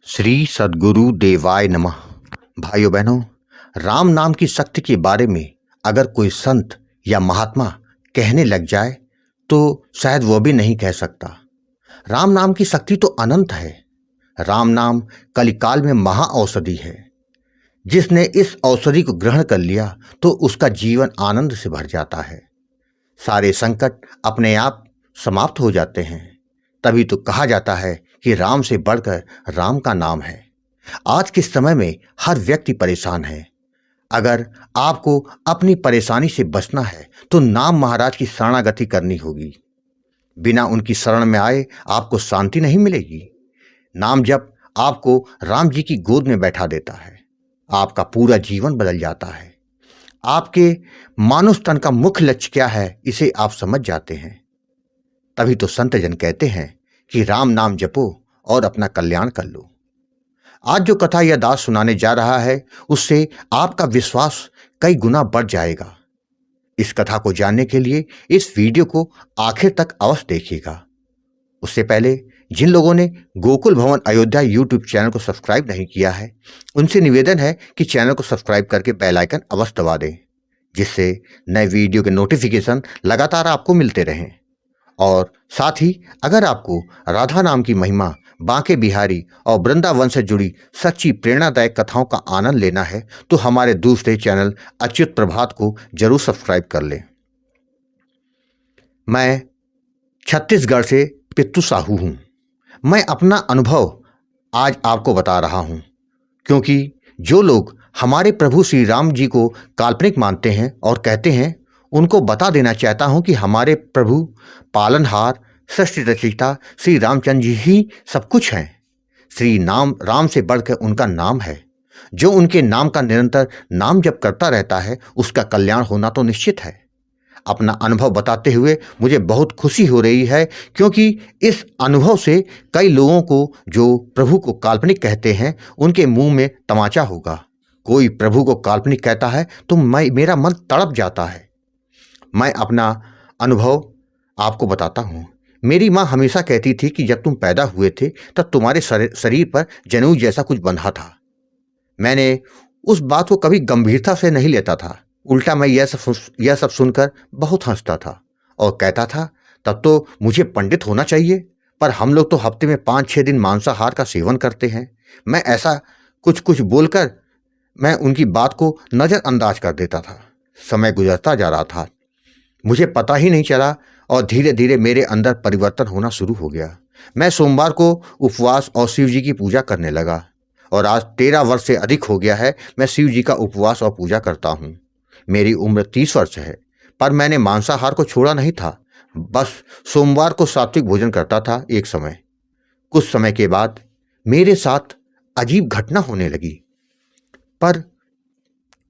श्री सद्गुरु देवाय नमः। भाइयों बहनों, राम नाम की शक्ति के बारे में अगर कोई संत या महात्मा कहने लग जाए तो शायद वो भी नहीं कह सकता। राम नाम की शक्ति तो अनंत है। राम नाम कलिकाल में महा औषधि है। जिसने इस औषधि को ग्रहण कर लिया तो उसका जीवन आनंद से भर जाता है। सारे संकट अपने आप समाप्त हो जाते हैं। तभी तो कहा जाता है कि राम से बढ़कर राम का नाम है। आज के समय में हर व्यक्ति परेशान है। अगर आपको अपनी परेशानी से बचना है तो नाम महाराज की शरणागति करनी होगी। बिना उनकी शरण में आए आपको शांति नहीं मिलेगी। नाम जप आपको राम जी की गोद में बैठा देता है। आपका पूरा जीवन बदल जाता है। आपके मानुष तन का मुख्य लक्ष्य क्या है इसे आप समझ जाते हैं। तभी तो संत जन कहते हैं कि राम नाम जपो और अपना कल्याण कर लो। आज जो कथा या दास सुनाने जा रहा है उससे आपका विश्वास कई गुना बढ़ जाएगा। इस कथा को जानने के लिए इस वीडियो को आखिर तक अवश्य देखिएगा। उससे पहले जिन लोगों ने गोकुल भवन अयोध्या यूट्यूब चैनल को सब्सक्राइब नहीं किया है उनसे निवेदन है कि चैनल को सब्सक्राइब करके बेल आइकन अवश्य दबा दें, जिससे नए वीडियो के नोटिफिकेशन लगातार आपको मिलते रहें। और साथ ही अगर आपको राधा नाम की महिमा, बांके बिहारी और वृंदावन से जुड़ी सच्ची प्रेरणादायक कथाओं का आनंद लेना है तो हमारे दूसरे चैनल अच्युत प्रभात को जरूर सब्सक्राइब कर लें। मैं छत्तीसगढ़ से पित्तू साहू हूँ। मैं अपना अनुभव आज आपको बता रहा हूँ, क्योंकि जो लोग हमारे प्रभु श्री राम जी को काल्पनिक मानते हैं और कहते हैं, उनको बता देना चाहता हूं कि हमारे प्रभु पालनहार, सृष्टि रचयिता श्री रामचंद्र जी ही सब कुछ हैं। श्री नाम राम से बढ़कर उनका नाम है। जो उनके नाम का निरंतर नाम जप करता रहता है उसका कल्याण होना तो निश्चित है। अपना अनुभव बताते हुए मुझे बहुत खुशी हो रही है, क्योंकि इस अनुभव से कई लोगों को जो प्रभु को काल्पनिक कहते हैं उनके मुंह में तमाचा होगा। कोई प्रभु को काल्पनिक कहता है तो मेरा मन तड़प जाता है। मैं अपना अनुभव आपको बताता हूँ। मेरी माँ हमेशा कहती थी कि जब तुम पैदा हुए थे तब तुम्हारे शरीर पर जनेऊ जैसा कुछ बंधा था। मैंने उस बात को कभी गंभीरता से नहीं लेता था। उल्टा मैं यह सब सुनकर बहुत हंसता था और कहता था तब तो मुझे पंडित होना चाहिए, पर हम लोग तो हफ्ते में 5-6 दिन मांसाहार का सेवन करते हैं। मैं ऐसा कुछ कुछ बोलकर मैं उनकी बात को नज़रअंदाज कर देता था। समय गुजरता जा रहा था, मुझे पता ही नहीं चला और धीरे धीरे मेरे अंदर परिवर्तन होना शुरू हो गया। मैं सोमवार को उपवास और शिव जी की पूजा करने लगा और आज 13 वर्ष से अधिक हो गया है मैं शिव जी का उपवास और पूजा करता हूँ। मेरी उम्र 30 वर्ष है, पर मैंने मांसाहार को छोड़ा नहीं था। बस सोमवार को सात्विक भोजन करता था एक समय। कुछ समय के बाद मेरे साथ अजीब घटना होने लगी, पर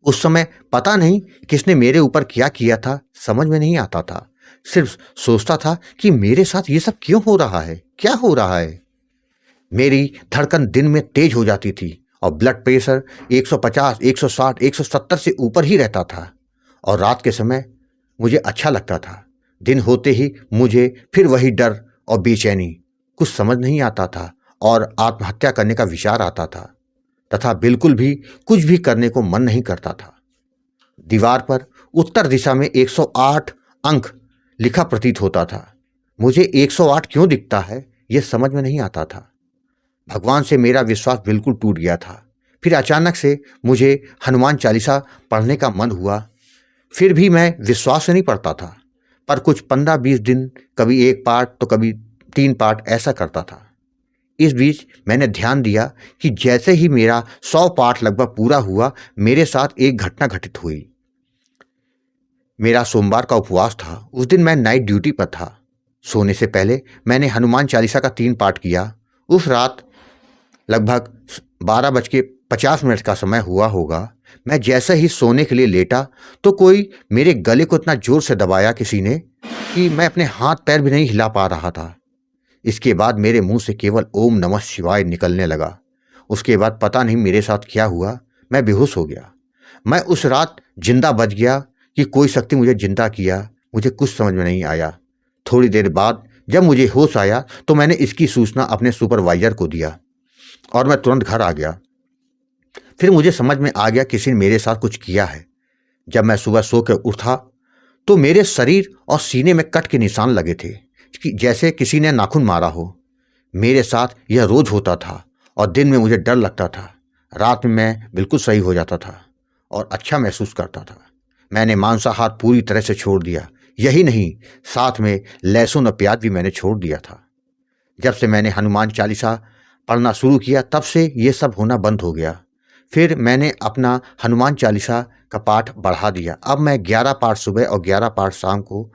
उस समय पता नहीं किसने मेरे ऊपर क्या किया था, समझ में नहीं आता था। सिर्फ सोचता था कि मेरे साथ ये सब क्यों हो रहा है, क्या हो रहा है। मेरी धड़कन दिन में तेज हो जाती थी और ब्लड प्रेशर 150, 160, 170 से ऊपर ही रहता था। और रात के समय मुझे अच्छा लगता था। दिन होते ही मुझे फिर वही डर और बेचैनी, कुछ समझ नहीं आता था और आत्महत्या करने का विचार आता था तथा बिल्कुल भी कुछ भी करने को मन नहीं करता था। दीवार पर उत्तर दिशा में 108 अंक लिखा प्रतीत होता था। मुझे 108 क्यों दिखता है यह समझ में नहीं आता था। भगवान से मेरा विश्वास बिल्कुल टूट गया था। फिर अचानक से मुझे हनुमान चालीसा पढ़ने का मन हुआ। फिर भी मैं विश्वास से नहीं पढ़ता था, पर कुछ 15-20 दिन कभी 1 पाठ तो कभी 3 पाठ ऐसा करता था। इस बीच मैंने ध्यान दिया कि जैसे ही मेरा 100 पाठ लगभग पूरा हुआ, मेरे साथ एक घटना घटित हुई। मेरा सोमवार का उपवास था। उस दिन मैं नाइट ड्यूटी पर था। सोने से पहले मैंने हनुमान चालीसा का 3 पाठ किया। उस रात लगभग 12:50 का समय हुआ होगा। मैं जैसे ही सोने के लिए लेटा तो कोई मेरे गले को इतना जोर से दबाया किसी ने कि मैं अपने हाथ पैर भी नहीं हिला पा रहा था। इसके बाद मेरे मुंह से केवल ओम नमः शिवाय निकलने लगा। उसके बाद पता नहीं मेरे साथ क्या हुआ, मैं बेहोश हो गया। मैं उस रात जिंदा बच गया कि कोई शक्ति मुझे जिंदा किया, मुझे कुछ समझ में नहीं आया। थोड़ी देर बाद जब मुझे होश आया तो मैंने इसकी सूचना अपने सुपरवाइजर को दिया। और मैं तुरंत घर आ गया। फिर मुझे समझ में आ गया किसी ने मेरे साथ कुछ किया है। जब मैं सुबह सो कर उठा तो मेरे शरीर और सीने में कट के निशान लगे थे कि जैसे किसी ने नाखून मारा हो। मेरे साथ यह रोज होता था और दिन में मुझे डर लगता था। रात में मैं बिल्कुल सही हो जाता था और अच्छा महसूस करता था। मैंने मांसाहार पूरी तरह से छोड़ दिया। यही नहीं, साथ में लहसुन और प्याज भी मैंने छोड़ दिया था। जब से मैंने हनुमान चालीसा पढ़ना शुरू किया तब से ये सब होना बंद हो गया। फिर मैंने अपना हनुमान चालीसा का पाठ बढ़ा दिया। अब मैं 11 पाठ सुबह और 11 पाठ शाम को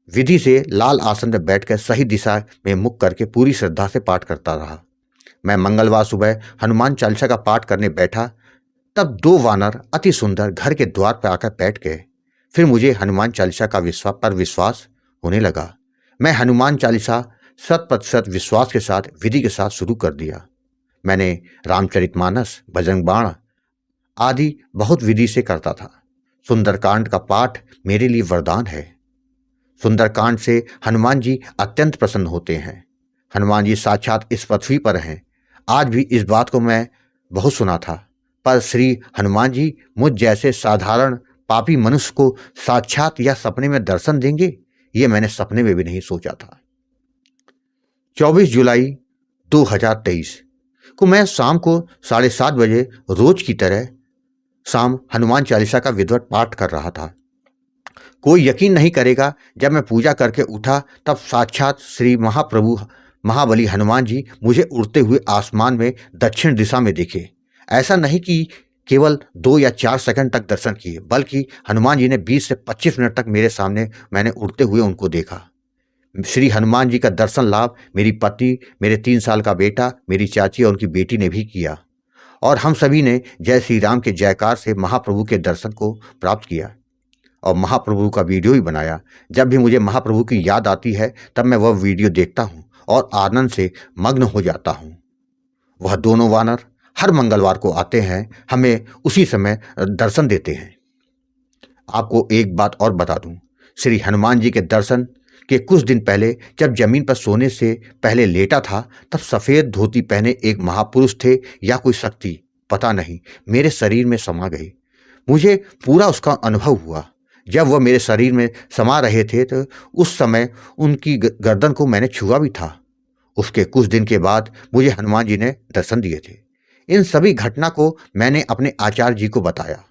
विधि से लाल आसन में बैठकर सही दिशा में मुख करके पूरी श्रद्धा से पाठ करता रहा। मैं मंगलवार सुबह हनुमान चालीसा का पाठ करने बैठा तब 2 वानर अति सुंदर घर के द्वार पर आकर बैठ गए। फिर मुझे हनुमान चालीसा का विश्वास होने लगा। मैं हनुमान चालीसा 100% विश्वास के साथ विधि के साथ शुरू कर दिया। मैंने रामचरितमानस, बजरंग बाण आदि बहुत विधि से करता था। सुंदरकांड का पाठ मेरे लिए वरदान है। सुंदरकांड से हनुमान जी अत्यंत प्रसन्न होते हैं। हनुमान जी साक्षात इस पृथ्वी पर हैं। आज भी इस बात को मैं बहुत सुना था, पर श्री हनुमान जी मुझ जैसे साधारण पापी मनुष्य को साक्षात या सपने में दर्शन देंगे, ये मैंने सपने में भी नहीं सोचा था। 24 जुलाई 2023 को मैं शाम को 7:30 बजे रोज की तरह शाम हनुमान चालीसा का विधिवत पाठ कर रहा था। कोई यकीन नहीं करेगा, जब मैं पूजा करके उठा तब साक्षात श्री महाप्रभु महाबली हनुमान जी मुझे उड़ते हुए आसमान में दक्षिण दिशा में दिखे। ऐसा नहीं कि केवल 2 या 4 सेकंड तक दर्शन किए, बल्कि हनुमान जी ने 20 से 25 मिनट तक मेरे सामने मैंने उड़ते हुए उनको देखा। श्री हनुमान जी का दर्शन लाभ मेरी पत्नी, मेरे 3 साल का बेटा, मेरी चाची और उनकी बेटी ने भी किया और हम सभी ने जय श्री राम के जयकार से महाप्रभु के दर्शन को प्राप्त किया और महाप्रभु का वीडियो ही बनाया। जब भी मुझे महाप्रभु की याद आती है तब मैं वह वीडियो देखता हूँ और आनंद से मग्न हो जाता हूँ। वह दोनों वानर हर मंगलवार को आते हैं, हमें उसी समय दर्शन देते हैं। आपको एक बात और बता दूं, श्री हनुमान जी के दर्शन के कुछ दिन पहले जब जमीन पर सोने से पहले लेटा था तब सफ़ेद धोती पहने एक महापुरुष थे या कोई शक्ति, पता नहीं, मेरे शरीर में समा गई। मुझे पूरा उसका अनुभव हुआ। जब वह मेरे शरीर में समा रहे थे तो उस समय उनकी गर्दन को मैंने छुआ भी था। उसके कुछ दिन के बाद मुझे हनुमान जी ने दर्शन दिए थे। इन सभी घटना को मैंने अपने आचार्य जी को बताया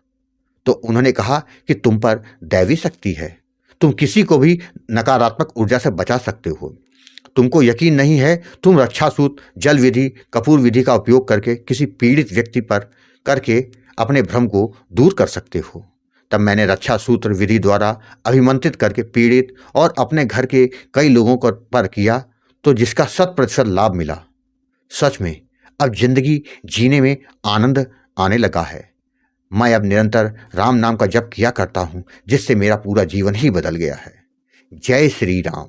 तो उन्होंने कहा कि तुम पर दैवी शक्ति है, तुम किसी को भी नकारात्मक ऊर्जा से बचा सकते हो। तुमको यकीन नहीं है, तुम रक्षासूत्र, जल विधि, कपूर विधि का उपयोग करके किसी पीड़ित व्यक्ति पर करके अपने भ्रम को दूर कर सकते हो। तब मैंने रक्षा सूत्र विधि द्वारा अभिमंत्रित करके पीड़ित और अपने घर के कई लोगों को पर किया तो जिसका 100% लाभ मिला। सच में अब जिंदगी जीने में आनंद आने लगा है। मैं अब निरंतर राम नाम का जप किया करता हूँ, जिससे मेरा पूरा जीवन ही बदल गया है। जय श्री राम।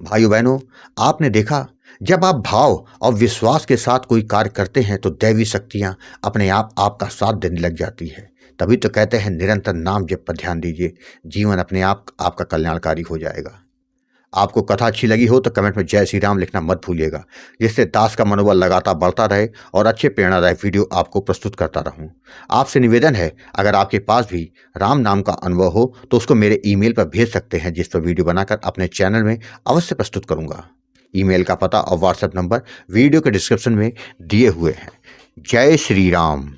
भाइयों बहनों, आपने देखा, जब आप भाव और विश्वास के साथ कोई कार्य करते हैं तो दैवी शक्तियाँ अपने आप आपका साथ देने लग जाती है। तभी तो कहते हैं निरंतर नाम जप पर ध्यान दीजिए, जीवन अपने आप आपका कल्याणकारी हो जाएगा। आपको कथा अच्छी लगी हो तो कमेंट में जय श्री राम लिखना मत भूलिएगा, जिससे दास का मनोबल लगातार बढ़ता रहे और अच्छे प्रेरणादायक वीडियो आपको प्रस्तुत करता रहूं। आपसे निवेदन है, अगर आपके पास भी राम नाम का अनुभव हो तो उसको मेरे ईमेल पर भेज सकते हैं, जिस पर वीडियो बनाकर अपने चैनल में अवश्य प्रस्तुत करूंगा। ईमेल का पता और व्हाट्सएप नंबर वीडियो के डिस्क्रिप्शन में दिए हुए हैं। जय श्री राम।